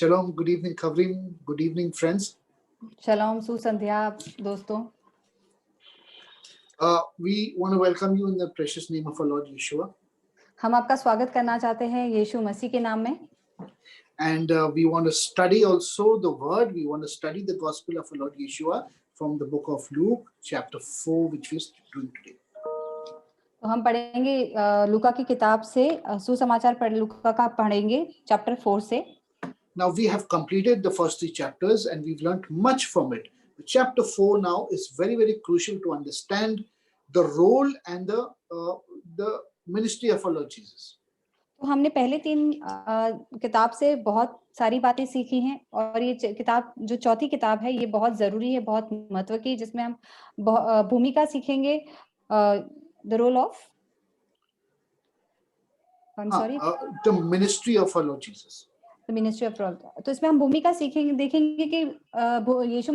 Shalom, good evening, Kavrim. Good evening, friends. Shalom, सुसंध्या दोस्तों. We want to welcome you in the precious name of our Lord Yeshua. हम आपका स्वागत करना चाहते हैं यीशु मसीह के नाम में. And we want to study also the word. We want to study the gospel of our Lord Yeshua from the book of Luke, chapter 4, which we are doing today. तो हम पढ़ेंगे लूका की किताब से सुसमाचार लूका का पढ़ेंगे चैप्टर 4 से. Now we have completed the first 3 chapters and we've learned much from it. But chapter 4 now is very, very crucial to understand the role and the ministry of our Lord Jesus. तो हमने पहले 3 किताब से बहुत सारी बातें सीखी हैं और ये किताब जो चौथी किताब है ये बहुत जरूरी है, बहुत महत्व की, जिसमें हम भूमिका सीखेंगे the role of the ministry of our Lord Jesus. Ministry of role. तो इसमें हम भूमिका सीखेंगे, देखेंगे कि यीशु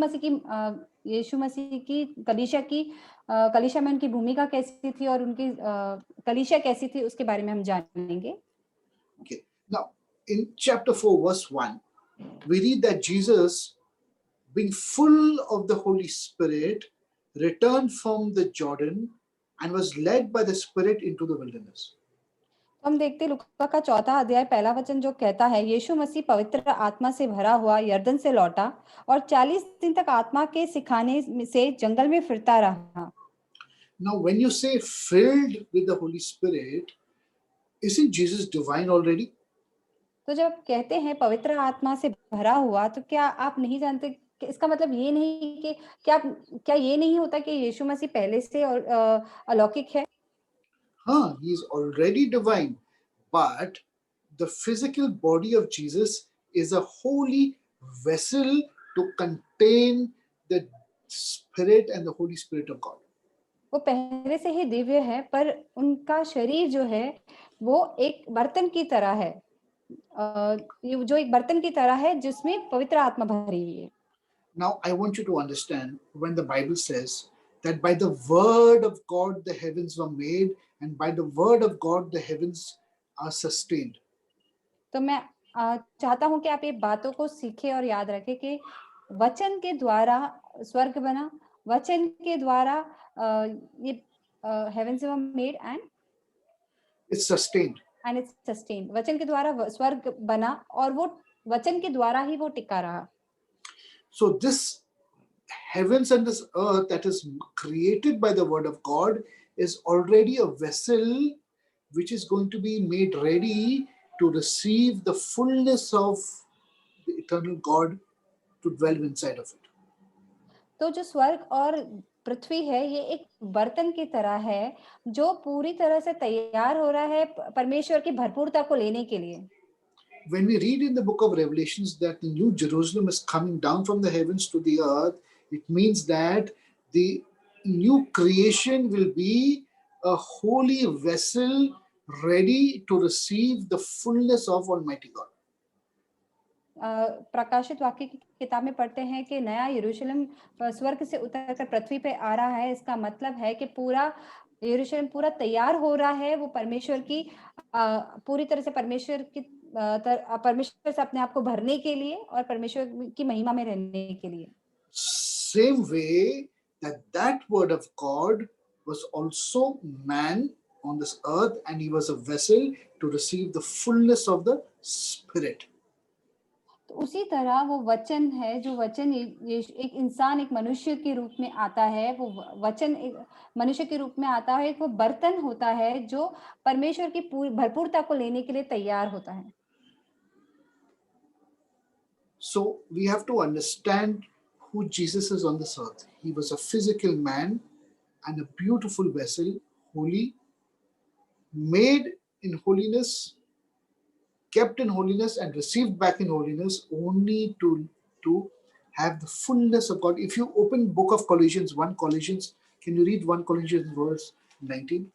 मसीह की कलीसिया में उनकी भूमिका कैसी थी और उनकी कलीसिया कैसी थी उसके बारे में हम जानेंगे. Okay. Now, in chapter 4, verse 1, we read that Jesus, being full of the Holy Spirit, returned from the Jordan and was led by the Spirit into the wilderness. हम देखते लूका का 4 अध्याय पहला वचन जो कहता है, यीशु मसीह पवित्र आत्मा से भरा हुआ यरदन से लौटा और 40 दिन तक आत्मा के सिखाने से जंगल में फिरता रहा. Now, when you say filled with the Holy Spirit, isn't Jesus divine already? तो जब कहते हैं पवित्र आत्मा से भरा हुआ, तो क्या आप नहीं जानते कि इसका मतलब ये नहीं कि क्या ये नहीं होता कि यीशु मसीह पहले से और अलौकिक है? हाँ, he is already divine, but the physical body of Jesus is a holy vessel to contain the Spirit and the Holy Spirit of God. वो पहले से ही दिव्य है, पर उनका शरीर जो है वो एक बर्तन की तरह है, ये जो एक बर्तन की तरह है जिसमें पवित्र आत्मा भरी हुई है. Now, I want you to understand when the Bible says that by the word of God the heavens were made, and by the word of God the heavens are sustained. तो मैं चाहता हूं कि आप ये बातों को सीखें और याद रखें कि वचन के द्वारा स्वर्ग बना, वचन के द्वारा ये heavens were made and it's sustained. And it's sustained. वचन के द्वारा स्वर्ग बना और वो वचन के द्वारा ही वो टिका रहा. So this heavens and this earth that is created by the word of God is already a vessel which is going to be made ready to receive the fullness of the eternal God to dwell inside of it. तो जो स्वर्ग और पृथ्वी है ये एक बर्तन की तरह है जो पूरी तरह से तैयार हो रहा है परमेश्वर की भरपूरता को लेने के लिए. When we read in the book of Revelations that the new Jerusalem is coming down from the heavens to the earth, it means that the new creation will be a holy vessel ready to receive the fullness of Almighty God. प्रकाशित वाक्य की किताब में पढ़ते हैं कि नया यरूशलेम स्वर्ग से उतरकर पृथ्वी पे आ रहा है. इसका मतलब है कि पूरा यरूशलेम पूरा तैयार हो रहा है वो परमेश्वर की पूरी तरह से परमेश्वर से अपने आप को भरने के लिए और परमेश्वर की महिमा में रहने के लिए. Same way that word of God was also man on this earth, and he was a vessel to receive the fullness of the Spirit. तो उसी तरह वो वचन है जो वचन एक इंसान एक मनुष्य के रूप में आता है, वो वचन एक मनुष्य के रूप में आता है, एक वो बर्तन होता है जो परमेश्वर की पूरी भरपूरता को लेने के लिए तैयार होता है. So we have to understand who Jesus is on this earth. He was a physical man and a beautiful vessel, holy, made in holiness, kept in holiness, and received back in holiness only to have the fullness of God. If you open book of Colossians, can you read 1 Colossians verse 19?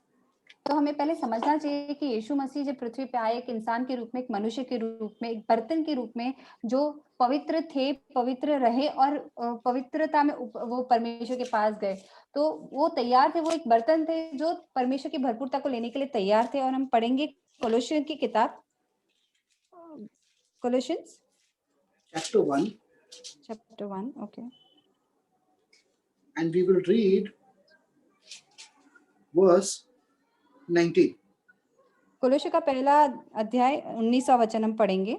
तो हमें पहले समझना चाहिए कि यीशु मसीह जब पृथ्वी पे आए एक इंसान के रूप में, एक मनुष्य के रूप में, एक बर्तन के रूप में जो पवित्र थे, पवित्र रहे और पवित्रता में वो परमेश्वर के पास गए. तो वो तैयार थे, वो एक बर्तन थे जो परमेश्वर की भरपूरता को लेने के लिए तैयार थे. और हम पढ़ेंगे कोलोसियन की किताब, कोलोसियंस chapter 1, chapter 1, okay. and we will read verse 19. कोलोसे का पहला अध्याय 19वां वचन हम पढ़ेंगे।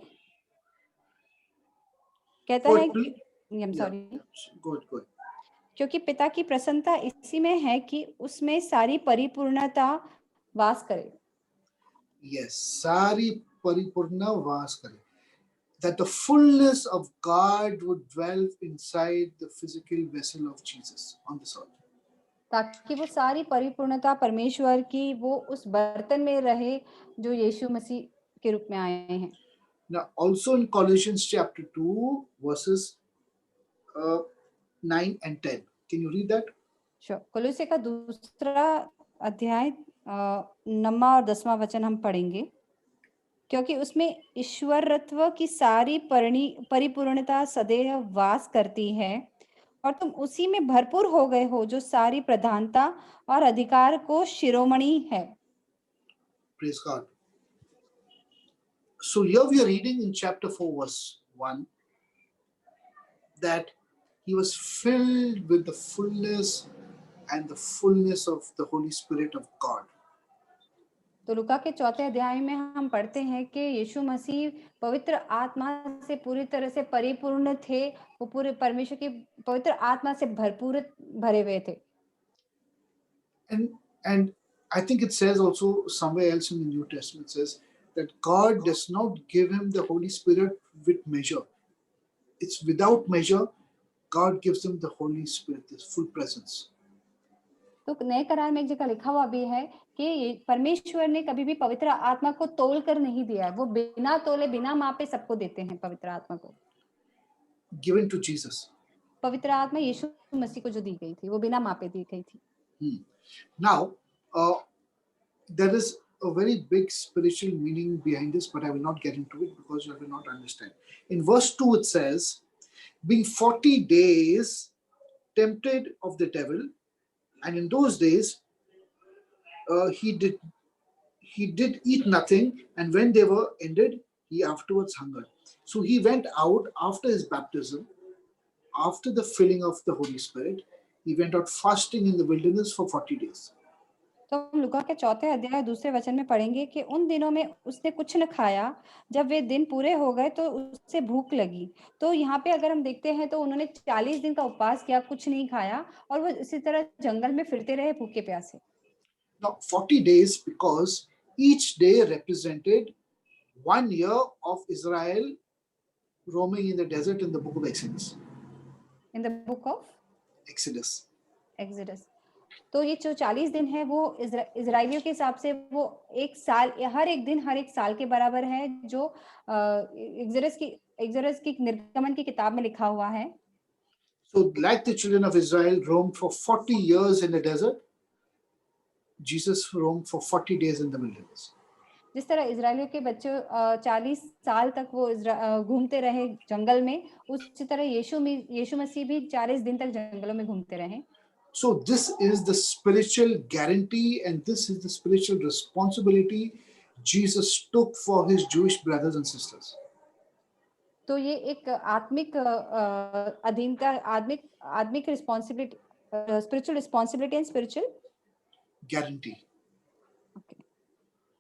कहता For है it will, कि I'm yeah, sorry, good. क्योंकि पिता की प्रसन्नता इसी में है कि उसमें सारी परिपूर्णता वास करे। Yes, सारी परिपूर्ण वास करे. That the fullness of God would dwell inside the physical vessel of Jesus on this earth. ताकि वो सारी परिपूर्णता परमेश्वर की वो उस बर्तन में रहे जो यीशु मसीह के रूप में आए हैं। Now, also in Colossians chapter 2, verses 9 and 10. Can you read that? Sure. कोलोसे का दूसरा अध्याय 9वां और 10वां वचन हम पढ़ेंगे। क्योंकि उसमें ईश्वरत्व की सारी परिपूर्णता सदैव वास करती है और तुम उसी में भरपूर हो गए हो जो सारी प्रधानता और अधिकार को शिरोमणि है। Praise God. So here we are reading in chapter 4, verse 1, that he was filled with the fullness and the fullness of the Holy Spirit of God. तो लूका के चौथे अध्याय में हम पढ़ते हैं कि यीशु मसीह पवित्र आत्मा से पूरी तरह से परिपूर्ण थे। वो पूरे परमेश्वर की पवित्र आत्मा से भरपूर भरे हुए थे। And I think it says also somewhere else in the New Testament says that God does not give him the Holy Spirit with measure. It's without measure. God gives him the Holy Spirit, this full presence. तो नए करार में एक जगह लिखा हुआ भी है कि परमेश्वर ने कभी भी पवित्र आत्मा को तोल कर नहीं दिया है। वो बिना तोले बिना मापे सबको देते हैं पवित्र आत्मा को। Given to Jesus. पवित्र आत्मा यीशु मसीह को जो दी गई थी वो बिना मापे दी गई थी। Now, there is a very big spiritual meaning behind this, but I will not get into it because you will not understand. In verse 2 it says, being 40 days tempted of the devil, and in those days he did eat nothing, and when they were ended, he afterwards hungered. So he went out after his baptism, after the filling of the Holy Spirit. He went out fasting in the wilderness for 40 days. तो हम लूका के चौथे अध्याय दूसरे वचन में पढ़ेंगे कि उन दिनों में उसने कुछ न खाया। जब वे दिन पूरे हो गए तो उससे भूख लगी। तो यहाँ पे अगर हम देखते हैं तो उन्होंने 40 दिन का उपवास किया, कुछ नहीं खाया और वो इसी तरह जंगल में फिरते रहे भूखे प्यासे। Now 40 days because each day represented 1 year of Israel roaming in the desert in the book of Exodus. In the book of Exodus. Exodus. तो ये जो 40 दिन है वो इजराइलियों के हिसाब से वो एक साल, हर एक दिन हर एक साल के बराबर है जो एक्सोडस की निर्गमन की किताब में लिखा हुआ है। So like the children of Israel roamed for 40 years in the desert, Jesus roamed for 40 days in the wilderness. जिस तरह इजरायलियों के बच्चे 40 साल तक वो घूमते रहे जंगल में, उसी तरह यीशु मसीह भी 40 दिन तक जंगलों में घूमते रहे। So this is the spiritual guarantee and this is the spiritual responsibility Jesus took for his Jewish brothers and sisters. तो ये एक आत्मिक अधीनता, आत्मिक responsibility, spiritual responsibility and spiritual Guarantee. Okay.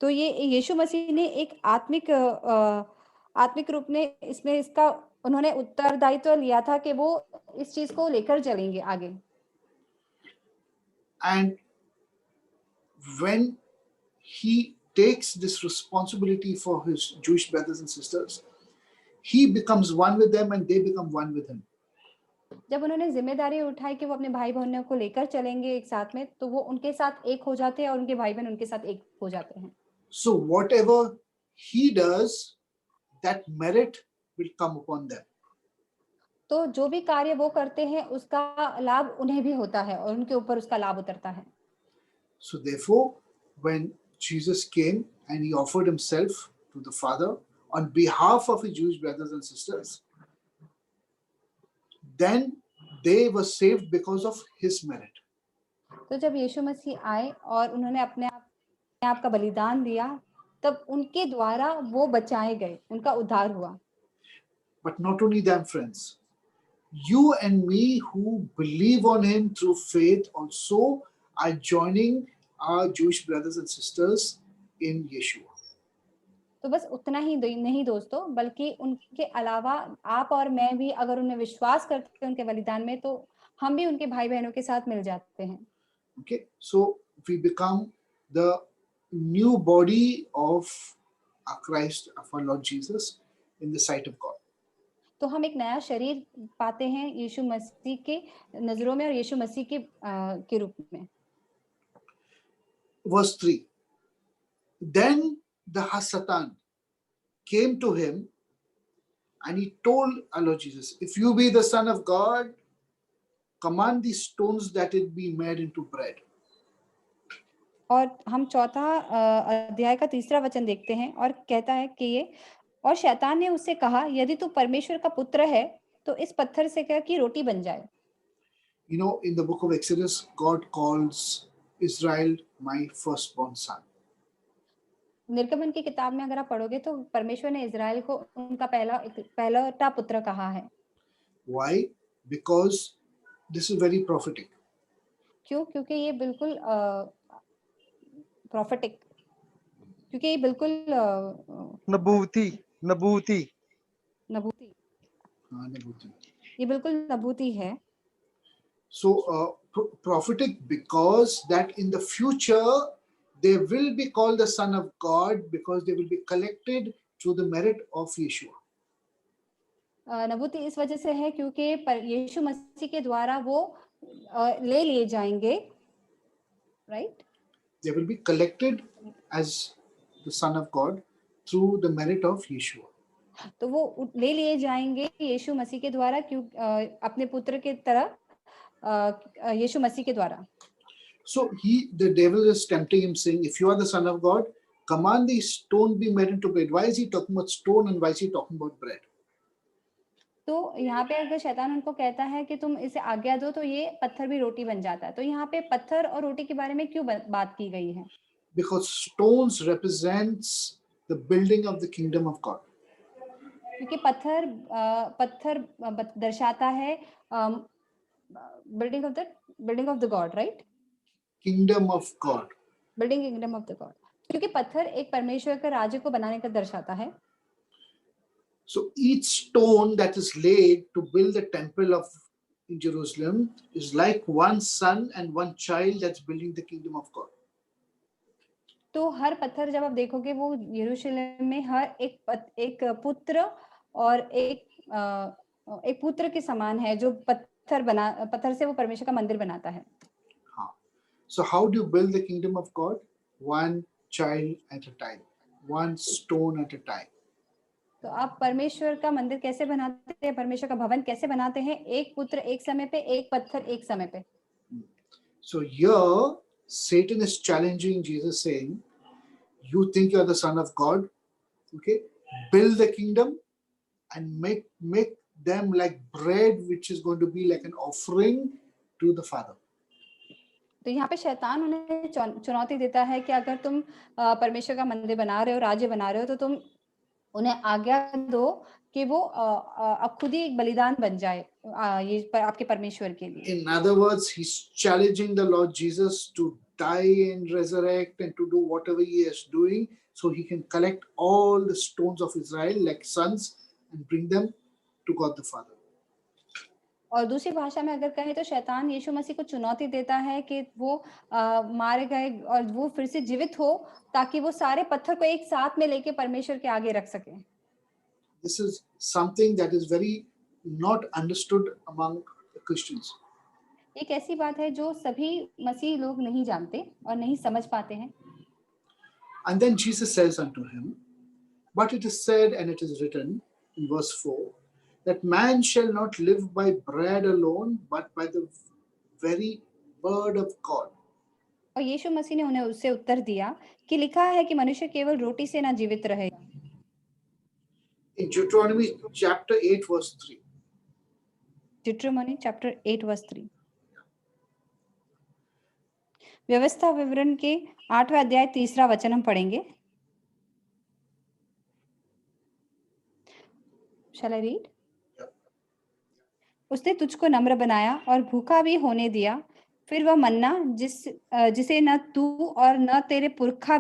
तो ये यीशु मसीह ने एक आत्मिक रूप में इसमें इसका उन्होंने उत्तरदायित्व लिया था कि वो इस चीज को लेकर चलेंगे आगे। And when he takes this responsibility for his Jewish brothers and sisters, he becomes one with them and they become one with him. जब उन्होंने जिम्मेदारी उठाई कि वो अपने भाई बहनों को लेकर चलेंगे एक साथ में, तो वो उनके साथ एक हो जाते हैं और उनके भाई बहन उनके साथ एक हो जाते हैं। So whatever he does, that merit will come upon them. तो जो भी कार्य वो करते हैं उसका लाभ उन्हें भी होता है और उनके ऊपर उसका लाभ उतरता है। So therefore, when Jesus came and he offered himself to the Father on behalf of his Jewish brothers and sisters, then they were saved because of his merit. तो जब यीशु मसीह आए और उन्होंने अपने आप का बलिदान दिया, तब उनके द्वारा वो बचाए गए, उनका उद्धार हुआ। But not only them, friends, you and me who believe on him through faith also are joining our Jewish brothers and sisters in Yeshua. तो बस उतना ही नहीं दोस्तों, बल्कि उनके अलावा आप और मैं भी अगर उनमें विश्वास करते हैं उनके बलिदान में, तो हम भी उनके भाई बहनों के साथ मिल जाते हैं. Okay, so we become the new body of our Christ, of our Lord Jesus, in the sight of God. तो हम एक नया शरीर पाते हैं यीशु मसीह के नजरों में और यीशु मसीह के रूप में. Verse 3. Then the Hasatan came to him and he told our Lord Jesus, if you be the Son of God, command these stones that it be made into bread. और हम चौथा अध्याय का 3रा वचन देखते हैं और कहता है कि ये, और शैतान ने उससे कहा, यदि तू परमेश्वर का पुत्र है तो इस पत्थर से कह कि रोटी बन जाए. You know, in the book of Exodus, God calls Israel my firstborn son. निर्गमन की किताब में अगर आप पढ़ोगे तो परमेश्वर ने इज़राइल को उनका पहला पुत्र कहा है. Why? Because this is very prophetic. क्यों? क्योंकि ये बिल्कुल prophetic, क्योंकि ये बिल्कुल नबूती नबूती, Nabhuti. ये बिल्कुल नबूती है. So prophetic because that in the future they will be called the Son of God because they will be collected through the merit of Yeshua. नबूती इस वजह से है क्योंकि यीशु मसीह के द्वारा वो ले लिए जाएंगे, right. They will be collected as the Son of God through the merit of Yeshua. तो वो ले लिए जाएंगे यीशु मसीह के द्वारा, क्यों अपने पुत्र के तरह यीशु मसीह के द्वारा. So the devil is tempting him, saying, if you are the Son of God, command these stones be made into bread. Why is he talking about stone and why is he talking about bread? तो यहाँ पे अगर शैतान उनको कहता है कि तुम इसे आज्ञा दो तो ये पत्थर भी रोटी बन जाता है, तो यहाँ पे पत्थर और रोटी के बारे में क्यों बात की गई है? Because stones represents the building of the kingdom of God. क्योंकि पत्थर दर्शाता है building of the God, right. Kingdom of God. Building kingdom of the God, क्योंकि पत्थर एक परमेश्वर के राज्य को बनाने का दर्शाता है. So each stone that is laid to build the temple of in Jerusalem is like one son and one child that's building the kingdom of God. तो हर पत्थर जब आप देखोगे वो यरूशलेम में हर एक पुत्र और एक पुत्र के समान है जो पत्थर से वो परमेश्वर का मंदिर बनाता है. So how do you build the kingdom of God? One child at a time, one stone at a time. तो आप परमेश्वर का मंदिर कैसे बनाते हैं, परमेश्वर का भवन कैसे बनाते हैं? एक पुत्र एक समय पे, एक पत्थर एक समय पे. So here Satan is challenging Jesus, saying, you think you are the Son of God, okay, build the kingdom and make them like bread which is going to be like an offering to the Father. तो यहाँ पे शैतान उन्हें चुनौती देता है कि अगर तुम परमेश्वर का मंदिर बना रहे हो, राज्य बना रहे हो, तो तुम उन्हें आज्ञा दो कि वो अब खुद ही एक बलिदान बन जाए ये आपके परमेश्वर के लिए. In other words, he's challenging the Lord Jesus to die and resurrect and to do whatever he is doing so he can collect all the stones of Israel like sons and bring them to God the Father. और दूसरी भाषा में अगर कहें तो शैतान यीशु मसीह को चुनौती देता है कि वो मारे गए और वो फिर से जीवित हो ताकि वो सारे पत्थर को एक साथ में लेके परमेश्वर के आगे रख सके. This is something that is very not understood among Christians. एक ऐसी बात है जो सभी मसीह लोग नहीं जानते और नहीं समझ पाते हैं. And then Jesus says unto him, but it is said and it is written in verse 4 that man shall not live by bread alone but by the very word of God. और यीशु मसीह ने उन्हें उससे उत्तर दिया कि लिखा है कि मनुष्य केवल रोटी से ना जीवित रहे. In Deuteronomy chapter 8 verse 3. Deuteronomy chapter 8 verse 3. व्यवस्था विवरण के 8वें अध्याय 3रा वचन हम पढ़ेंगे. Shall I read? Yeah. उसने तुझको नम्र बनाया और भूखा भी होने दिया। फिर वह मन्ना जिसे न तू और न तेरे पुरखा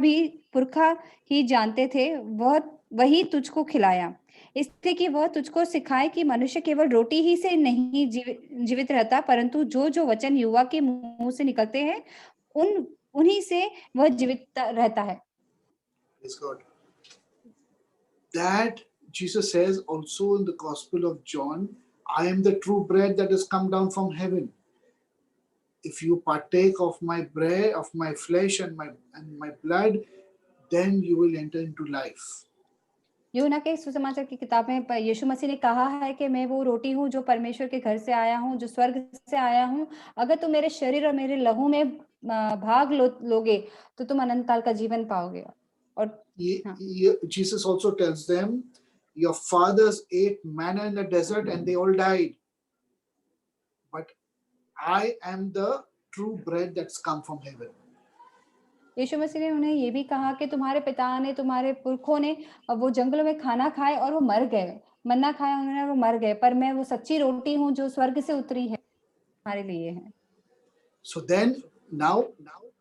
ही जानते थे, वही तुझको खिलाया। इसलिए कि वह तुझको सिखाए कि मनुष्य केवल रोटी ही से नहीं जीवित रहता, परंतु जो वचन युवा के मुंह से निकलते हैं, उन्हीं से वह जीवित रहता है। Praise God. That Jesus says also in the Gospel of John, I am the true bread that has come down from heaven. If you partake of my bread, of my flesh and my blood, then you will enter into life. यूहन्ना के सुसमाचार की किताब में यीशु मसीह ने कहा है कि मैं वो रोटी हूँ जो परमेश्वर के घर से आया हूँ, जो स्वर्ग से आया हूँ। अगर तुम मेरे शरीर और मेरे लहू में भाग लोगे तो तुम अनंत काल का जीवन पाओगे। और Jesus also tells them, your fathers ate manna in the desert and they all died. But I am the true bread that's come from heaven. यीशु मसीह ने उन्हें ये भी कहा कि तुम्हारे पिता ने, तुम्हारे पुरखों ने वो जंगलों में खाना खाए और वो मर गए, मन्ना खाया उन्होंने, वो मर गए, पर मैं वो सच्ची रोटी हूँ जो स्वर्ग से उतरी है, हमारे लिए है। So then now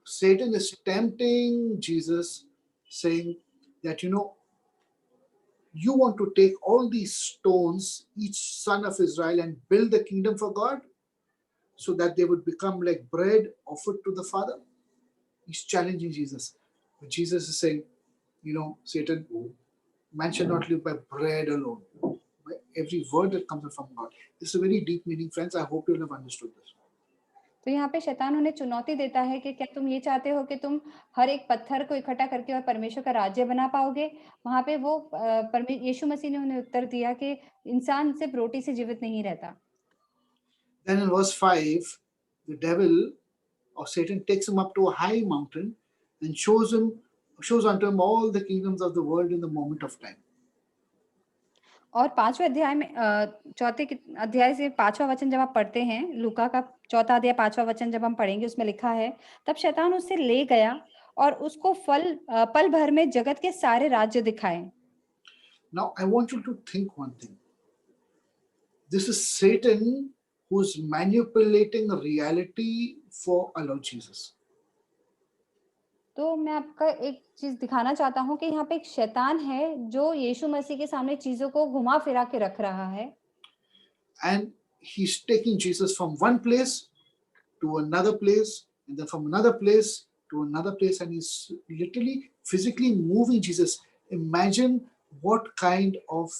Satan is tempting Jesus, saying that you want to take all these stones, each son of Israel, and build the kingdom for God, so that they would become like bread offered to the Father. He's challenging Jesus. But Jesus is saying, Satan, man shall not live by bread alone, by every word that comes from God. This is a very deep meaning, friends. I hope you'll have understood this. तो यहाँ पे शैतान उन्हें चुनौती देता है कि क्या तुम ये चाहते हो कि तुम हर एक पत्थर को इकट्ठा करके और परमेश्वर का राज्य बना पाओगे? वहां पे वो यीशु मसीह ने उन्हें उत्तर दिया कि इंसान सिर्फ रोटी से जीवित नहीं रहता। Then in verse 5, the devil or Satan takes him up to a high mountain and shows unto him all the kingdoms of the world in the moment of time. और 5वें अध्याय में चौथे अध्याय से 5वां वचन जब आप पढ़ते हैं, लूका का 4था अध्याय 5वां वचन जब हम पढ़ेंगे, उसमें लिखा है, तब शैतान उसे ले गया और उसको पल भर में जगत के सारे राज्य दिखाए। Now I want you to think one thing. This is Satan who's manipulating reality for our Lord Jesus. तो मैं आपका एक चीज दिखाना चाहता हूँ कि यहाँ पे एक शैतान है जो यीशु मसीह के सामने चीजों को घुमा फिरा के रख रहा है। And he's taking Jesus from one place to another place, and then from another place to another place, and he's literally physically moving Jesus. Imagine what kind of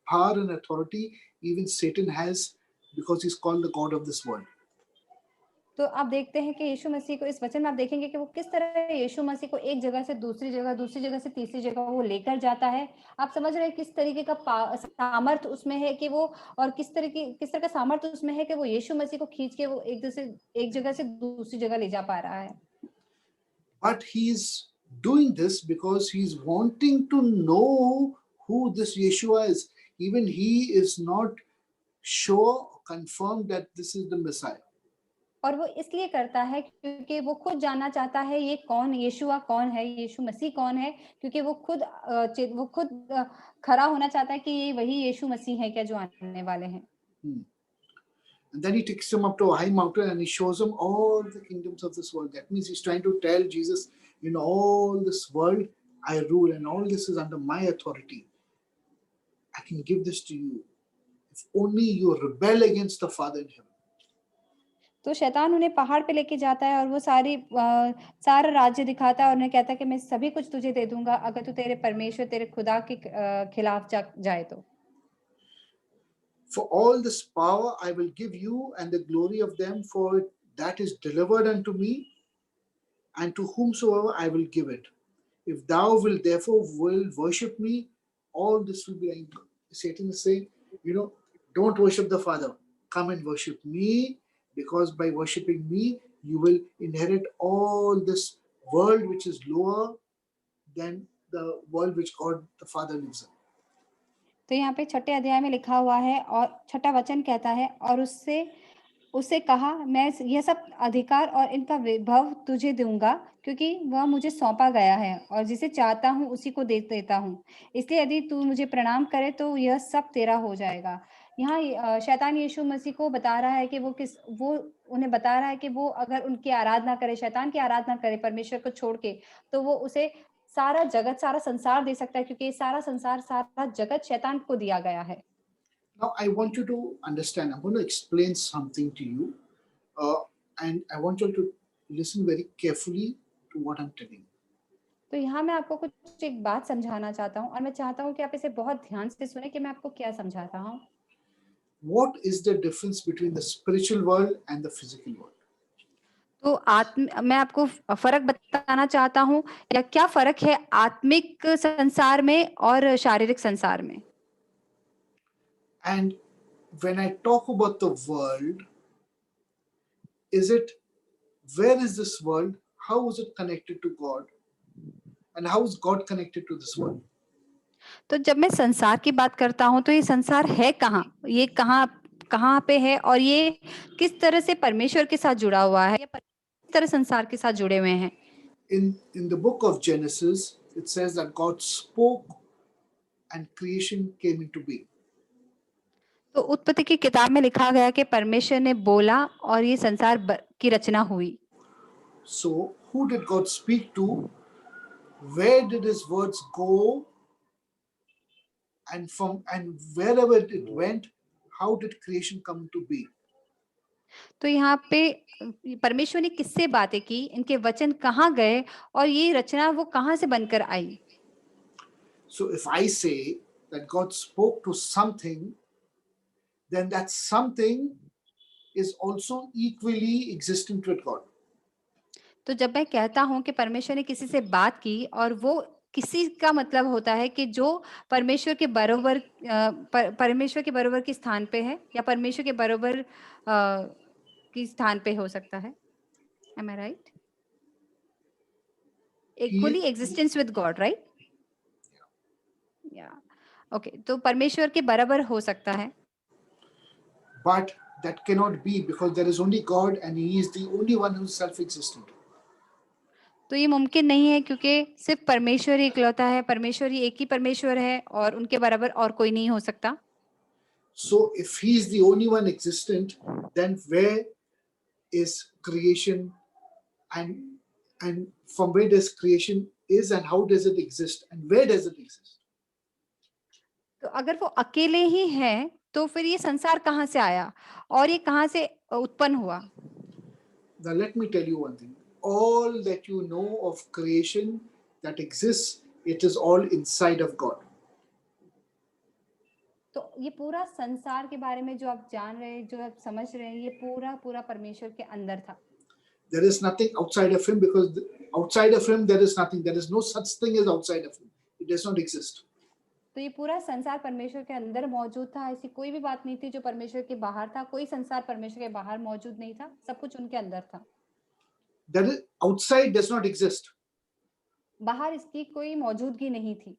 power and authority even Satan has, because he's called the God of this world. तो आप देखते हैं कि यीशु मसीह को इस वचन में आप देखेंगे कि वो किस तरह यीशु मसीह को एक जगह से दूसरी जगह से तीसरी जगह वो लेकर जाता है। आप समझ रहे हैं किस तरीके का सामर्थ उसमें है कि वो, और किस तरह का सामर्थ उसमें है कि वो यीशु मसीह को खींच के वो एक जगह से दूसरी जगह ले जा पा रहा है। But he's doing this because he's wanting to know who this Yeshua is. Even he is not sure, confirmed that this is the Messiah. और वो इसलिए करता है क्योंकि वो खुद जानना चाहता है ये कौन, यीशुआ कौन है, यीशु मसीह कौन है, क्योंकि वो खुद खरा होना चाहता है कि ये वही यीशु मसीह है क्या जो आने वाले हैं। And then he takes him up to a high mountain and he shows him all the kingdoms of this world. That means he's trying to tell Jesus, all this world I rule and all this is under my authority. I can give this to you if only you rebel against the Father in heaven. तो शैतान उन्हें पहाड़ पे लेके जाता है और वो सारा राज्य दिखाता है और उन्हें कहता है कि मैं सभी कुछ तुझे दे दूंगा अगर तू तेरे परमेश्वर, तेरे खुदा के खिलाफ जाए तो। For all this power I will give you and the glory of them, for that is delivered unto me, and to whomsoever I will give it. If thou will therefore worship me, all this will be thine. Satan is saying, don't worship the Father. Come and worship me, because by worshiping me, you will inherit all this world which is lower than the world which God the Father lives in. तो यहाँ पे 6ठे अध्याय में लिखा हुआ है और 6ठा वचन कहता है, और उससे उससे कहा, मैं यह सब अधिकार और इनका विभव तुझे दूंगा, क्योंकि वह मुझे सौंपा गया है और जिसे चाहता हूँ उसी को दे देता हूँ। इसलिए यदि तू मुझे प्रणाम करे तो यह सब तेरा हो जाएगा। यहाँ शैतान यीशु मसीह को बता रहा है कि वो उन्हें बता रहा है कि वो अगर उनकी आराधना करे, शैतान की आराधना करे परमेश्वर को छोड़ के, तो वो उसे सारा जगत, सारा संसार दे सकता है, क्योंकि ये सारा संसार, सारा जगत शैतान को दिया गया है। Now, I want you to understand. I'm going to explain something to you, uh, and I want you to listen very carefully to what I'm telling you. तो यहाँ मैं आपको कुछ एक बात समझाना चाहता हूँ और मैं चाहता हूँ कि आप इसे बहुत ध्यान से सुने कि मैं आपको क्या समझा रहा हूँ। What is the difference between the spiritual world and the physical world? तो मैं आपको फ़र्क बताना चाहता हूँ, या क्या फ़र्क है आत्मिक संसार में और शारीरिक संसार में? And when I talk about the world, is it where is this world? How is it connected to God? And how is God connected to this world? तो जब मैं संसार की बात करता हूँ, तो ये संसार है कहाँ? ये कहाँ कहाँ पे है और ये किस तरह से परमेश्वर के साथ जुड़ा हुआ है? या किस तरह संसार के साथ जुड़े हुए हैं? In the book of Genesis, it says that God spoke and creation came into being. तो उत्पत्ति की किताब में लिखा गया कि परमेश्वर ने बोला और ये संसार की रचना हुई। So, who did God speak to? Where did his words go? And wherever it went, how did creation come to be? तो यहाँ पे परमेश्वर ने किससे बातें की, इनके वचन कहाँ गए और ये रचना वो कहाँ से बनकर आई? So, if I say that God spoke to something, then that something is also equally existent with God. तो जब मैं कहता हूँ कि परमेश्वर ने किसी से बात की और वो किसी का मतलब होता है कि जो परमेश्वर के बरोबर परमेश्वर के बरोबर के स्थान पे है या परमेश्वर के बरोबर की स्थान पे हो सकता है। Am I right? Equally He, existence with God, right? Yeah. Okay. तो परमेश्वर के बराबर हो सकता है। but that cannot be because there is only God and He is the only one who is self existent. तो ये मुमकिन नहीं है क्योंकि सिर्फ परमेश्वर ही इकलौता है, परमेश्वर ही एक ही परमेश्वर है और उनके बराबर और कोई नहीं हो सकता। So, if He is the only one existent, then where is creation, and and from where does creation is, and how does it exist, and where does it exist? तो अगर वो अकेले ही हैं, तो फिर ये संसार कहाँ से आया और ये कहाँ से उत्पन्न हुआ? Now, let me tell you one thing. All that you know of creation that exists, it is all inside of God. तो ये पूरा संसार के बारे में जो आप जान रहे हैं, जो आप समझ रहे हैं, ये पूरा पूरा परमेश्वर के अंदर था। There is nothing outside of Him, because outside of Him there is nothing. There is no such thing as outside of Him. It does not exist. तो ये पूरा संसार परमेश्वर के अंदर मौजूद था, ऐसी कोई भी बात नहीं थी जो परमेश्वर के बाहर था, कोई संसार परमेश्वर के बाहर मौजूद नहीं था, सब कुछ उनके अंदर था। That is, outside does not exist. बाहर इसकी कोई मौजूदगी नहीं थी।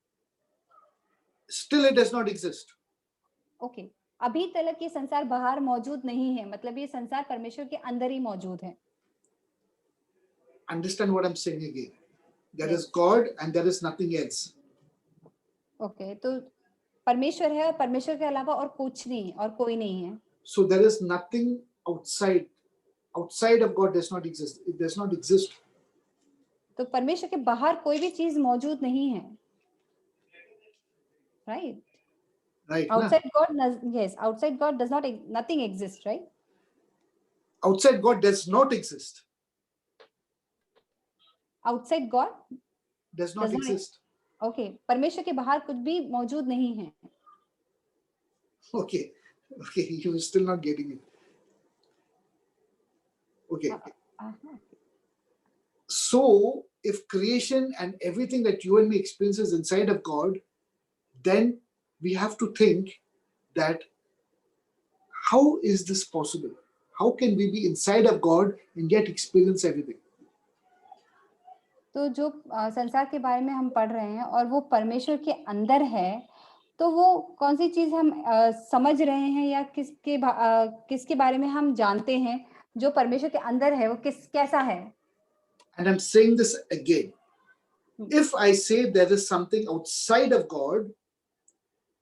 Still, it does not exist. Okay, अभी तक ये संसार बाहर मौजूद नहीं है, मतलब ये संसार परमेश्वर के अंदर ही मौजूद है। Understand what I'm saying again. There Yes. is God and there is nothing else. Okay, तो परमेश्वर है और परमेश्वर के अलावा और कुछ नहीं और कोई नहीं है। So there is nothing outside. Outside of God does not exist. It does not exist. तो परमेश्वर के बाहर कोई भी चीज मौजूद नहीं है, right? Right? Na? Outside God, yes, outside God does not, nothing exists, right? Outside God does not exist. Outside God Does not does not, exist. okay, परमेश्वर के बाहर कुछ भी मौजूद नहीं है। Okay. Okay. You're still not getting it. Okay. So, if creation and everything that you and me experience is inside of God, then we have to think that how is this possible? How can we be inside of God and yet experience everything? तो जो संसार के बारे में हम पढ़ रहे हैं और वो परमेश्वर के अंदर है, तो वो कौन सी चीज हम समझ रहे हैं या किसके बारे में हम जानते हैं जो परमेश्वर के अंदर है, वो कैसा है? And I'm saying this again. If I say there is something outside of God,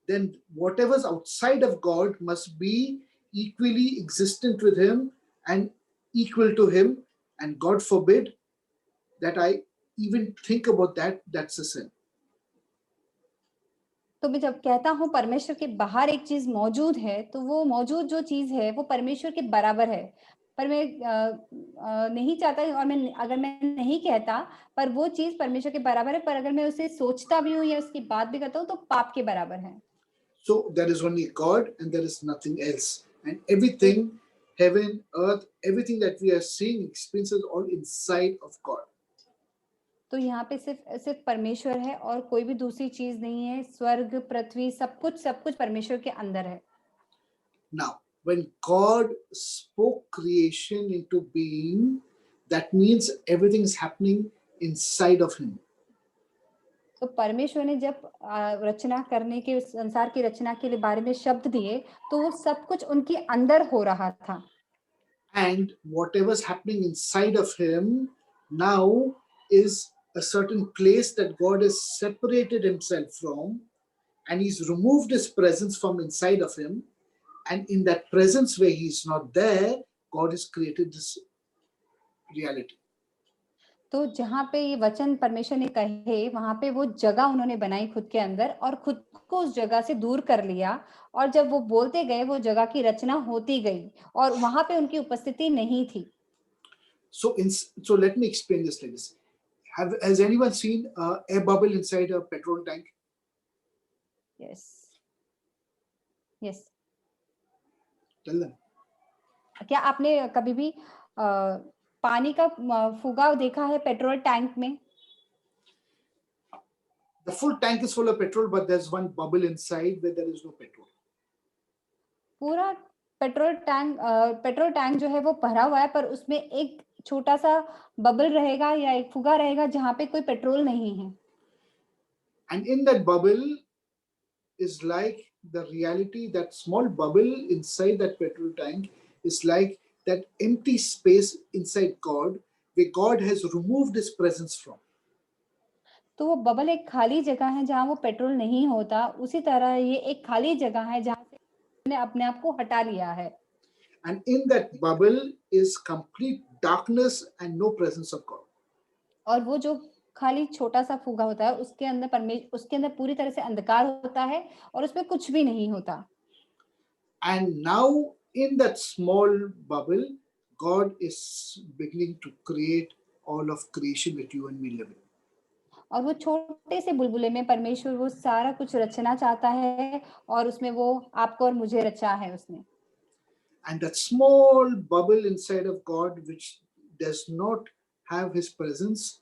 then whatever's outside of God must be equally existent with Him and equal to Him. And God forbid that I even think about that, that's a sin. तो मैं जब कहता हूँ परमेश्वर के बाहर एक चीज मौजूद है, तो वो मौजूद जो चीज है वो परमेश्वर के बराबर है। पर मैं नहीं चाहता, और अगर मैं नहीं कहता पर वो चीज परमेश्वर के बराबर है, पर अगर मैं उसे सोचता भी हूँ या उसकी बात भी करता हूँ तो पाप के बराबर है। So there is only God and there is nothing else. And everything, heaven, earth, everything that we are seeing, experiences all inside of God. तो यहाँ पे सिर्फ परमेश्वर है और कोई भी दूसरी चीज नहीं है। स्वर्ग, पृथ्वी, सब कुछ परमेश्वर के अंदर है। Now, when God spoke creation into being, that means everything is happening inside of Him. तो परमेश्वर ने जब रचना करने के, संसार की रचना के बारे में शब्द दिए, तो वो सब कुछ उनके अंदर हो रहा था। And whatever's happening inside of Him now is a certain place that God has separated Himself from, and He's removed His presence from inside of Him. And in that presence where He's not there, God has created this reality. तो जहाँ पे ये वचन परमेश्वर ने कहे, वहां पे वो जगह उन्होंने बनाई खुद के अंदर और खुद को उस जगह से दूर कर लिया। और जब वो बोलते गए, वो जगह की रचना होती गई और वहां पे उनकी उपस्थिति नहीं थी। So let me explain this like this. Has anyone seen an air bubble inside a petrol tank? Yes, yes. Tell them. क्या आपने कभी भी पानी का फुगाव देखा है पेट्रोल टैंक में? The full tank is full of petrol, but there's one bubble inside where there is no petrol. पूरा पेट्रोल टैंक जो है वो भरा हुआ है, पर उसमें एक छोटा सा बबल रहेगा या एक फुगा रहेगा जहाँ पे कोई पेट्रोल नहीं है। And in that bubble is like the reality, that small bubble inside that petrol tank is like that empty space inside God, where God has removed His presence from. तो वो बबल एक खाली जगह है जहाँ वो पेट्रोल नहीं होता। उसी तरह ये एक खाली जगह है जहाँ से उसने अपने आप को हटा लिया है। And in that bubble is complete darkness and no presence of God. और वो जो खाली छोटा सा फुगा होता है, उसके अंदर पूरी तरह से अंधकार होता है और उसमें कुछ भी नहीं होता। And now in that small bubble, God is beginning to create all of creation that you and me live in. और वो छोटे से बुलबुले में परमेश्वर वो सारा कुछ रचना चाहता है और उसमें वो आपको और मुझे रचा है उसने। And that small bubble inside of God, which does not have His presence,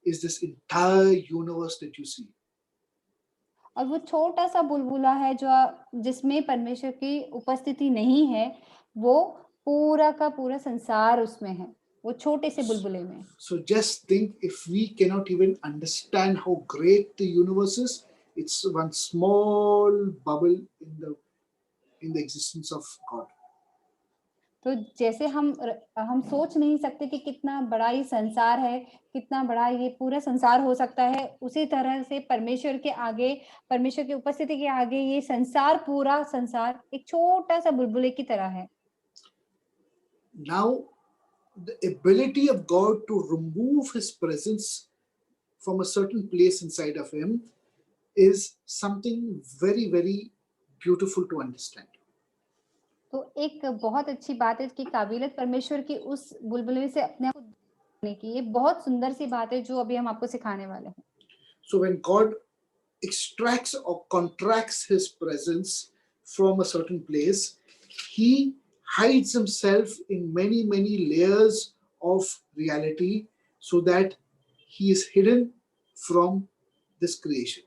is this entire universe that you see. और वो छोटा सा बुलबुला है जिसमें परमेश्वर की उपस्थिति नहीं है, वो पूरा का पूरा संसार उसमें है, वो छोटे से बुलबुले में। So just think, if we cannot even understand how great the universe is, it's one small bubble in the existence of God. तो जैसे हम सोच नहीं सकते कि कितना बड़ा ये संसार है, कितना बड़ा ये पूरा संसार हो सकता है, उसी तरह से परमेश्वर की उपस्थिति के आगे ये पूरा संसार एक छोटा सा बुलबुले की तरह है। Now, the ability of God to remove His presence from a certain place inside of Him is something very, very beautiful to understand. तो एक बहुत अच्छी बात है कि काबिलियत परमेश्वर की उस बुलबुले से अपने आप को दूर करने की, ये बहुत सुंदर सी बात है जो अभी हम आपको सिखाने वाले हैं। So when God extracts or contracts His presence from a certain place, He hides Himself in many, many layers of reality so that He is hidden from this creation.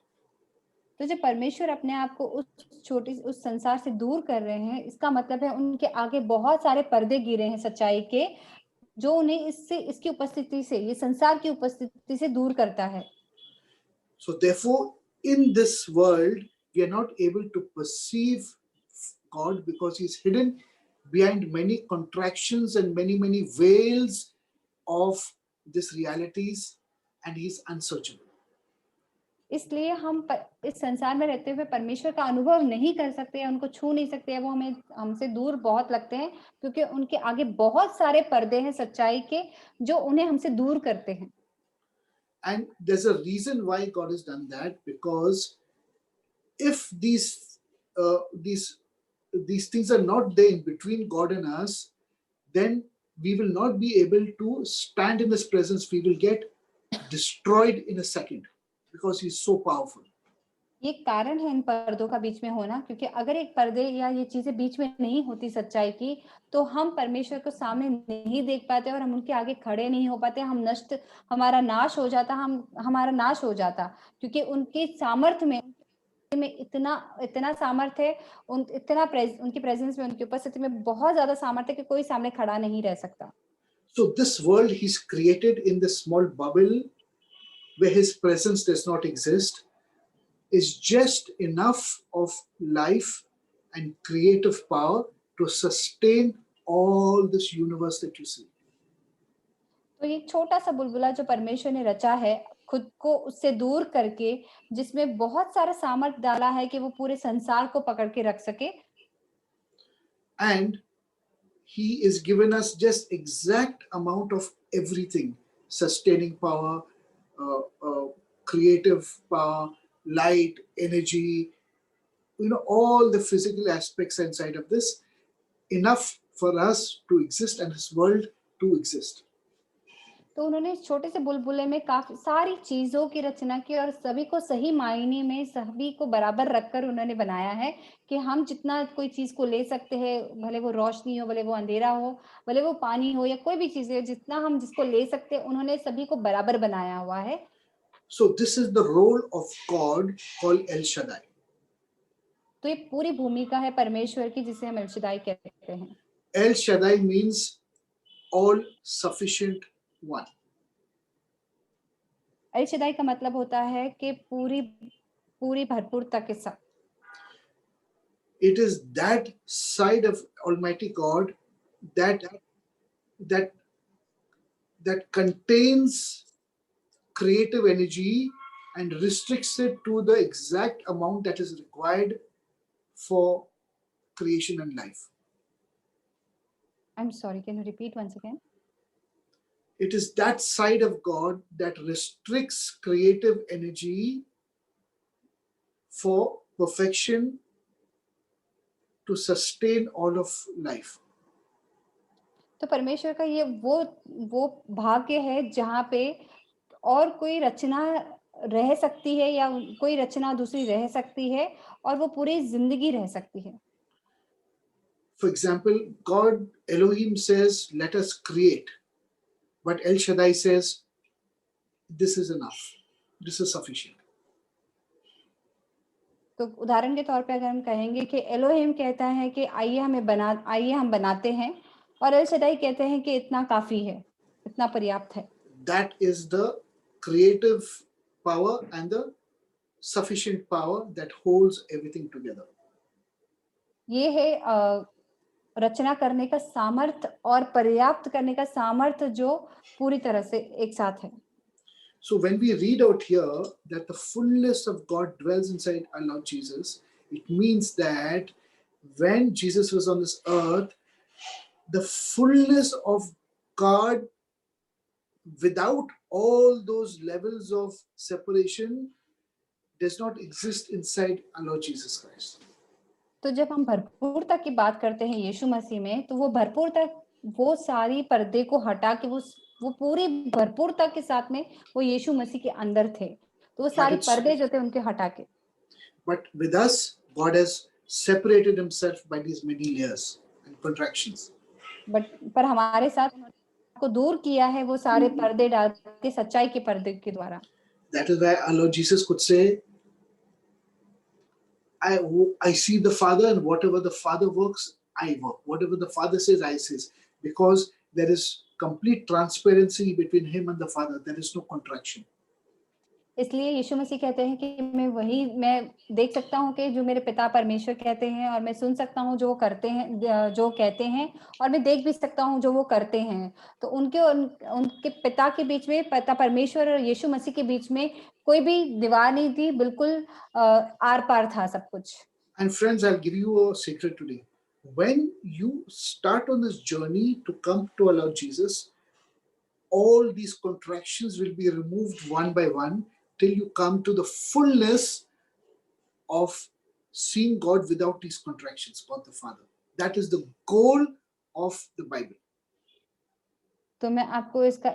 तो जब परमेश्वर अपने आप को उस संसार से दूर कर रहे हैं, इसका मतलब है उनके आगे बहुत सारे पर्दे गिरे हैं सच्चाई के, जो उन्हें इसकी उपस्थिति से, ये संसार की उपस्थिति से दूर करता है। So therefore, in this world, we are not able to perceive God because He's hidden behind many contractions and many veils of these realities, and He's unsearchable. इसलिए हम इस संसार में रहते हुए परमेश्वर का अनुभव नहीं कर सकते, उनको छू नहीं सकते, वो हमें हमसे दूर बहुत लगते हैं, क्योंकि उनके आगे बहुत सारे पर्दे हैं सच्चाई के जो उन्हें हमसे दूर करते हैं। And there's a reason why God has done that, because if these things are not there in between God and us, then we will not be able to stand in His presence. We will get destroyed in a second because He's so powerful. ये कारण है इन पर्दों का बीच में होना, क्योंकि अगर एक पर्दे या ये चीजें बीच में नहीं होती सच्चाई की, तो हम परमेश्वर को सामने नहीं देख पाते और हम उनके आगे खड़े नहीं हो पाते। हमारा नाश हो जाता, हमारा नाश हो जाता, क्योंकि उनकी सामर्थ्य में इतना सामर्थ्य है, उनकी प्रेजेंस में, उनकी उपस्थिति में बहुत ज्यादा सामर्थ्य है कि कोई सामने खड़ा नहीं रह सकता। So this world He's created in this small bubble where His presence does not exist is just enough of life and creative power to sustain all this universe that you see. तो ये छोटा सा बुलबुला जो परमेश्वर ने रचा है, खुद को उससे दूर करके, जिसमें बहुत सारा सामर्थ्य डाला है कि वो पूरे संसार को पकड़ के रख सके, And He is given us just exact amount of everything: sustaining power, creative power, light, energy, all the physical aspects inside of this, enough for us to exist and His world to exist. तो उन्होंने इस छोटे से बुलबुले में काफी सारी चीजों की रचना की और सभी को सही मायने में सभी को बराबर रखकर उन्होंने बनाया है कि हम जितना कोई चीज को ले सकते हैं, भले वो रोशनी हो, भले वो अंधेरा हो, भले वो पानी हो या कोई भी चीज है, जितना हम जिसको ले सकते हैं, उन्होंने सभी को बराबर बनाया हुआ है। So this is the role of God called El Shaddai. तो ये पूरी भूमिका है परमेश्वर की, जिसे हम एल शदाई कहते हैं। El Shaddai means all sufficient one. L Shaddai का मतलब होता है कि पूरी भरपूरता के साथ। It is that side of Almighty God that contains creative energy and restricts it to the exact amount that is required for creation and life. I'm sorry, can you repeat once again? It is that side of God that restricts creative energy for perfection to sustain all of life. तो परमेश्वर का ये वो भाग्य है जहाँ पे और कोई रचना रह सकती है या कोई रचना दूसरी रह सकती है और वो पूरी जिंदगी रह सकती है। For example, God Elohim says, "Let us create," but El Shaddai says, "This is enough. This is sufficient." तो उदाहरण के तौर पे अगर हम कहेंगे कि एलोहिम कहता है कि आइए हम बनाते हैं, और एल शदाई कहते हैं कि इतना काफी है, इतना पर्याप्त है। That is the creative power and the sufficient power that holds everything together. ये है रचना करने का सामर्थ्य और पर्याप्त करने का सामर्थ्य जो पूरी तरह से एक साथ है। So when we read out here that the fullness of God dwells inside our Lord Jesus, it means that when Jesus was on this earth, the fullness of God, without all those levels of separation, does not exist inside our Lord Jesus Christ. तो जब हम भरपूरता की बात करते हैं यीशु मसीह में, तो वो भरपूरता, वो सारी पर्दे को हटा के वो पूरी भरपूरता के साथ में वो यीशु मसीह के अंदर थे, तो वो सारी पर्दे जो थे उनके हटा के। But with us, God has separated Himself by these many layers and contractions. पर हमारे साथ को दूर किया है वो सारे पर्दे डाल के, सच्चाई के पर्दे के द्वारा। That is why our Lord Jesus could say, I see the Father, and whatever the Father works, I work. Whatever the Father says, I says. Because there is complete transparency between Him and the Father. There is no contraction. इसलिए यीशु मसीह कहते हैं कि मैं देख सकता हूँ कि जो मेरे पिता परमेश्वर कहते हैं, और मैं सुन सकता हूँ जो वो करते हैं, जो कहते हैं, और मैं देख भी सकता हूँ जो वो करते हैं। तो उनके पिता के बीच में, पिता परमेश्वर और यीशु मसीह के बीच में कोई भी दीवार नहीं थी, बिल्कुल आर पार था सब कुछ। And friends, I'll give you a secret today. When you start on this journey to come to our Lord Jesus, all these contractions will be removed one by one till you come to the fullness of seeing God without these contractions, God the Father. That is the goal of the Bible. तो मैं आपको इसका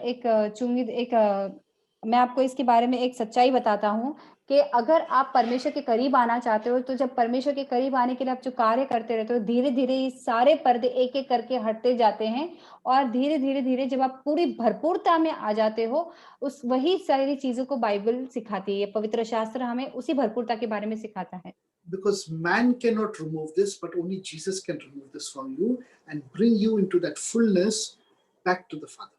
मैं आपको इसके बारे में एक सच्चाई बताता हूँ कि अगर आप परमेश्वर के करीब आना चाहते हो, तो जब परमेश्वर के करीब आने के लिए आप जो कार्य करते रहते हो, धीरे-धीरे ये सारे पर्दे एक-एक करके हटते जाते हैं, और धीरे-धीरे जब आप पूरी भरपूरता में आ जाते हो, वही सारी चीज़ों को बाइबल सिखाती है। पवित्र शास्त्र हमें उसी भरपूरता के बारे में सिखाता है। Because man cannot remove this, but only Jesus can remove this from you and bring you into that fullness back to the Father.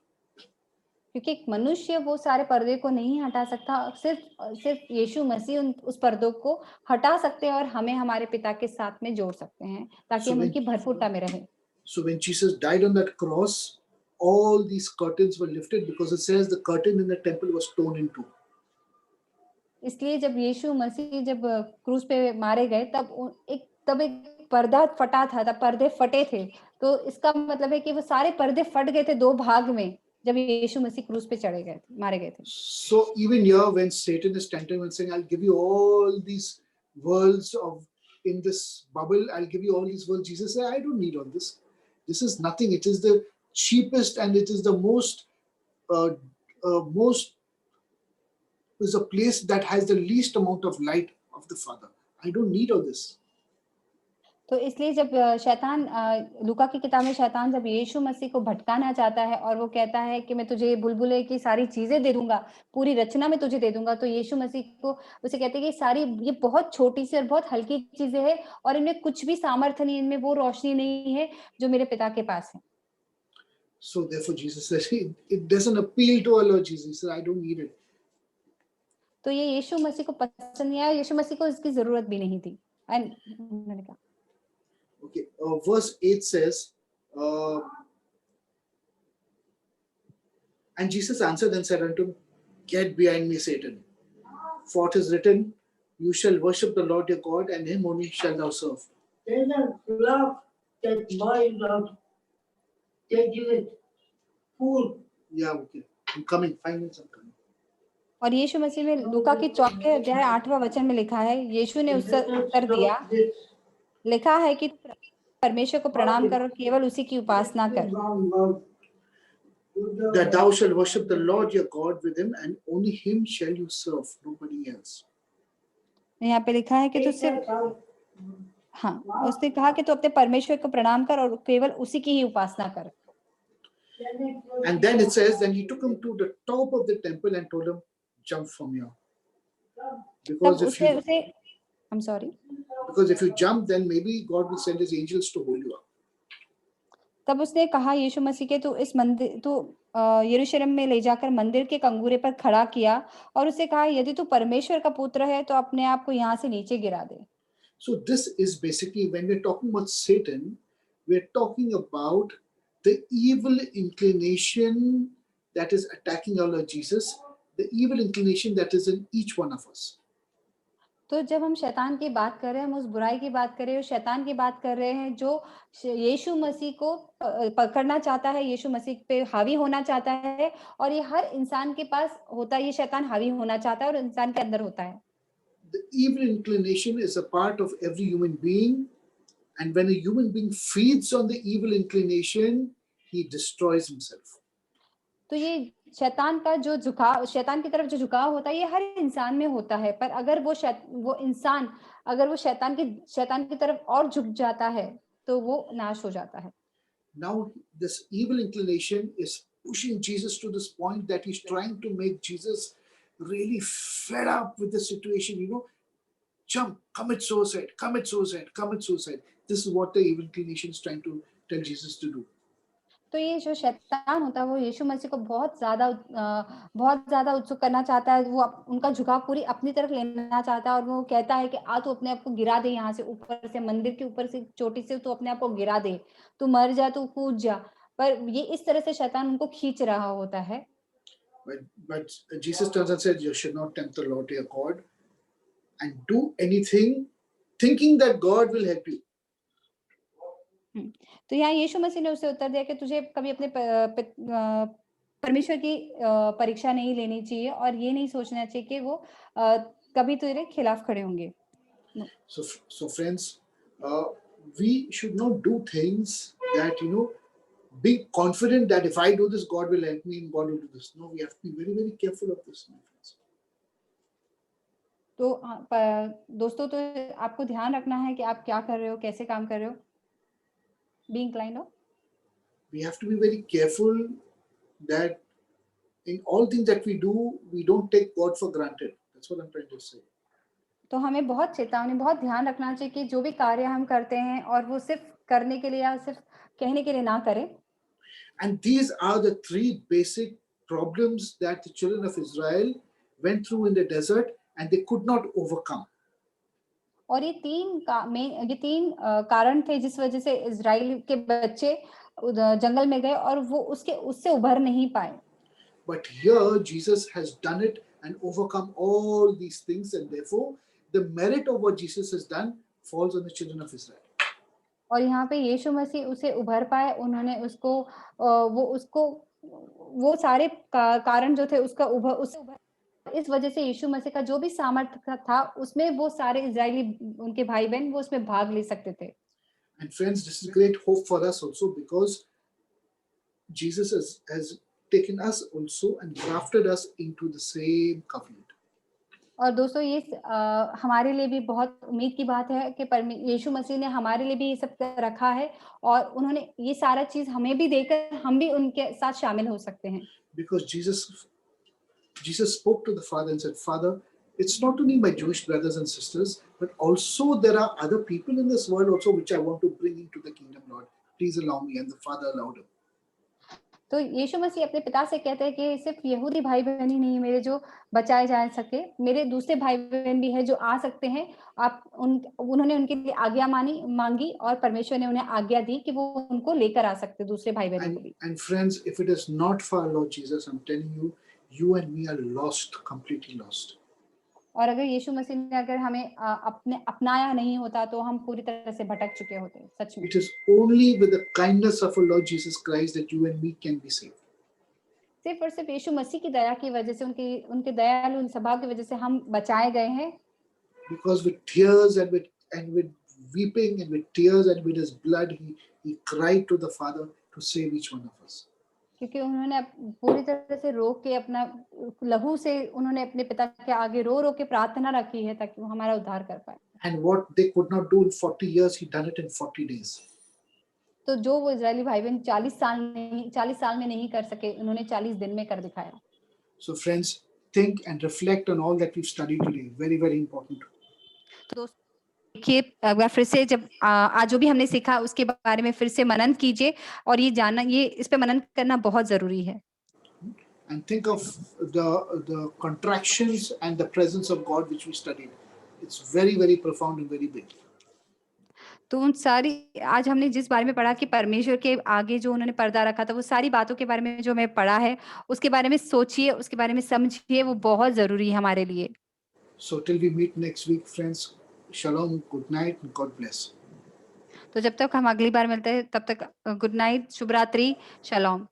क्योंकि एक मनुष्य वो सारे पर्दे को नहीं हटा सकता, सिर्फ यीशु मसीह उस पर्दों को हटा सकते हैं और हमें हमारे पिता के साथ में जोड़ सकते हैं, ताकि हम उनकी भरपूरता में रहें। So when Jesus died on that cross, all these curtains were lifted, because it says the curtain in the temple was torn in two. इसलिए जब यीशु मसीह जब क्रूस पे मारे गए, तब एक पर्दा फटा था, तब पर्दे फटे थे। तो इसका मतलब है कि वो सारे पर्दे फट गए थे दो भाग में, जब यीशु मसीह क्रूस पे मारे गए थे। So even here, when Satan is tempting and saying, "I'll give you all these worlds of in this bubble, I'll give you all these worlds," Jesus said, "I don't need all this. This is nothing. It is the cheapest, and it is the most is a place that has the least amount of light of the Father. I don't need all this." तो इसलिए जब लूका की किताब में शैतान जब यीशु मसीह को भटकाना चाहता है और वो कहता है कि मैं तुझे बुलबुले की सारी चीजें दे दूंगा, पूरी रचना में तुझे दे दूंगा, तो यीशु मसीह को उसे कहते हैं कि ये बहुत छोटी सी और बहुत हल्की चीजें हैं, और इनमें कुछ भी सामर्थ्य नहीं, इनमें वो रोशनी नहीं है जो मेरे पिता के पास है। So therefore, Jesus says, it doesn't appeal to our Lord Jesus. He said, "I don't need it." तो ये यीशु मसीह को पसंद नहीं आया, यीशु मसीह को इसकी जरूरत भी नहीं थी। मैंने कहा Okay, verse 8 says, uh, "And Jesus answered and said unto him, Get behind me, Satan. For it is written, You shall worship the Lord your God, and him only shall thou serve." Satan love that my love, that you is fool. Yeah, okay. I'm coming. 5 minutes, I'm coming. और यीशु मसीह में लूका की 4वें अध्याय 8वां वचन में लिखा है, यीशु ने उससे उत्तर दिया, लिखा है कि परमेश्वर को प्रणाम कर और केवल उसी की उपासना कर। That thou shalt worship the Lord your God with him, and only him shall you serve, nobody else. यहाँ पे लिखा है कि तू सिर्फ उसने कहा कि तू अपने परमेश्वर को प्रणाम कर और केवल उसी की ही उपासना कर। And then it says, then he took him to the top of the temple and told him, jump from here. Because if you jump, then maybe God will send his angels to hold you up. तब उसने कहा यीशु मसीह के, तू यरूशलेम में ले जाकर मंदिर के कंगूरे पर खड़ा किया, और उसे कहा यदि तू परमेश्वर का पुत्र है तो अपने आप को यहाँ से नीचे गिरा दे। So this is basically, when we're talking about Satan, we're talking about the evil inclination that is attacking our Lord Jesus, the evil inclination that is in each one of us. तो जब हम शैतान की बात कर रहे हैं, हम उस बुराई की बात कर रहे हैं, शैतान की बात कर रहे हैं जो यीशु मसीह को पकड़ना चाहता है, यीशु मसीह पे हावी होना चाहता है, और ये हर इंसान के पास होता है, ये शैतान हावी होना चाहता है और इंसान के अंदर होता है। The evil inclination is a part of every human being, and when a human being feeds on the evil inclination, he destroys himself. तो ये शैतान की तरफ जो झुकाव होता है, ये हर इंसान में होता है, पर अगर वो इंसान शैतान की तरफ और झुक जाता है, तो वो नाश हो जाता है। Now this evil inclination is pushing Jesus to this point that he's trying to make Jesus really fed up with the situation, jump, commit suicide, commit suicide, commit suicide. This is what the evil inclination is trying to tell Jesus to do. तो ये जो शैतान होता है वो यीशु मसीह को बहुत ज़्यादा उत्सुक करना चाहता है। वो उनका झुकाव पूरी अपनी तरफ लेना चाहता है और वो कहता है कि आ तू अपने आप को गिरा दे यहाँ से, ऊपर से मंदिर के ऊपर से चोटी से तू अपने आप को गिरा दे। तू मर जा, तू कूद जा। पर ये इस तरह से शैतान उनको खींच रहा होता है। But Jesus turns and said, "You should not tempt the Lord your God, and do anything thinking that God will help you." हुँ। तो यहाँ यीशु मसीह ने उसे उत्तर दिया कि तुझे कभी अपने परमेश्वर की परीक्षा नहीं लेनी चाहिए और ये नहीं सोचना चाहिए कि वो कभी तेरे खिलाफ खड़े होंगे। So friends, we should not do things that being confident that if I do this, God will help me and God will do this. No, we have to be very, very careful of this, my friends. तो दोस्तों, तो आपको ध्यान रखना है कि आप क्या कर रहे हो, कैसे काम कर रहे हो। बी इंक्लाइंड हो। We have to be very careful that in all things that we do, we don't take God for granted. That's what I'm trying to say. तो हमें बहुत चेतावनी, बहुत ध्यान रखना चाहिए कि जो भी कार्य हम करते हैं और वो सिर्फ करने के लिए या सिर्फ कहने के लिए ना करें। And these are the three basic problems that the children of Israel went through in the desert and they could not overcome. और ये तीन कारण थे जिस वजह से इज़राइल के बच्चे जंगल में गए और वो उससे उभर नहीं पाए। But here Jesus has done it and overcome all these things, and therefore the merit of what Jesus has done falls on the children of Israel. और यहाँ पे यीशु मसीह उसे उभर पाए, उन्होंने वो सारे कारण जो थे इस वजह से यीशु मसीह का जो भी सामर्थ्य था उसमें वो सारे इज़राइली उनके भाई-बहन वो उसमें भाग ले सकते थे। And friends, this is great hope for us also, because Jesus has taken us also and grafted us into the same covenant. और दोस्तों, ये हमारे लिए भी बहुत उम्मीद की बात है कि यीशु मसीह ने हमारे लिए भी ये सब रखा है और उन्होंने ये सारा चीज़ हमें भी देकर हम भी उनके साथ शामिल हो सकते हैं। Because Jesus spoke to the Father and said, "Father, it's not only my Jewish brothers and sisters, but also there are other people in this world also which I want to bring into the kingdom, Lord. Please allow me." And the Father allowed him. तो यीशु मसीह अपने पिता से कहते हैं कि सिर्फ यहूदी भाई-बहन ही नहीं मेरे जो बचाए जा सके, मेरे दूसरे भाई-बहन भी हैं जो आ सकते हैं। उन्होंने उनके लिए आज्ञा माँगी और परमेश्वर ने उन्हें आज्ञा दी कि वो उनको लेकर आ सकते हैं, दूसरे भाई-बहनों को भी। And friends, if it is not for our Lord Jesus, I'm telling you, you and me are lost, completely lost. और अगर यीशु मसीह ने अगर हमें अपनाया नहीं होता तो हम पूरी तरह से भटक चुके होते, सच में। It is only with the kindness of our Lord Jesus Christ that you and me can be saved. सिर्फ और सिर्फ यीशु मसीह की दया की वजह से, उनके दयालु स्वभाव की वजह से हम बचाए गए हैं। Because with tears and with weeping and with tears and with his blood, he cried to the Father to save each one of us. क्योंकि उन्होंने पूरी तरह से रो के अपना लहू से उन्होंने अपने पिता के आगे रो के प्रार्थना रखी है ताकि वो हमारा उद्धार कर पाए। And what they could not do in 40 years, he done it in 40 days. तो जो वो इजरायली भाई बहन 40 साल में नहीं कर सके, उन्होंने 40 दिन में कर दिखाया। So friends, think and reflect on all that we've studied today. Very, very important. तो देखिए, अगर फिर से जब आज जो भी हमने सीखा उसके बारे में फिर से मनन कीजिए और इस पे मनन करना बहुत जरूरी है। And think of the contractions and the presence of God which we studied. It's very, very profound and very big. तो उन सारी आज हमने जिस बारे में पढ़ा कि परमेश्वर के आगे जो उन्होंने पर्दा रखा था, वो सारी बातों के बारे में जो हमें पढ़ा है उसके बारे में सोचिए, उसके बारे में समझिए, वो बहुत जरूरी है हमारे लिए। So till we meet next week, friends, shalom, good night, and God bless. तो जब तक हम अगली बार मिलते हैं तब तक गुड नाइट, शुभ रात्रि, शलोम।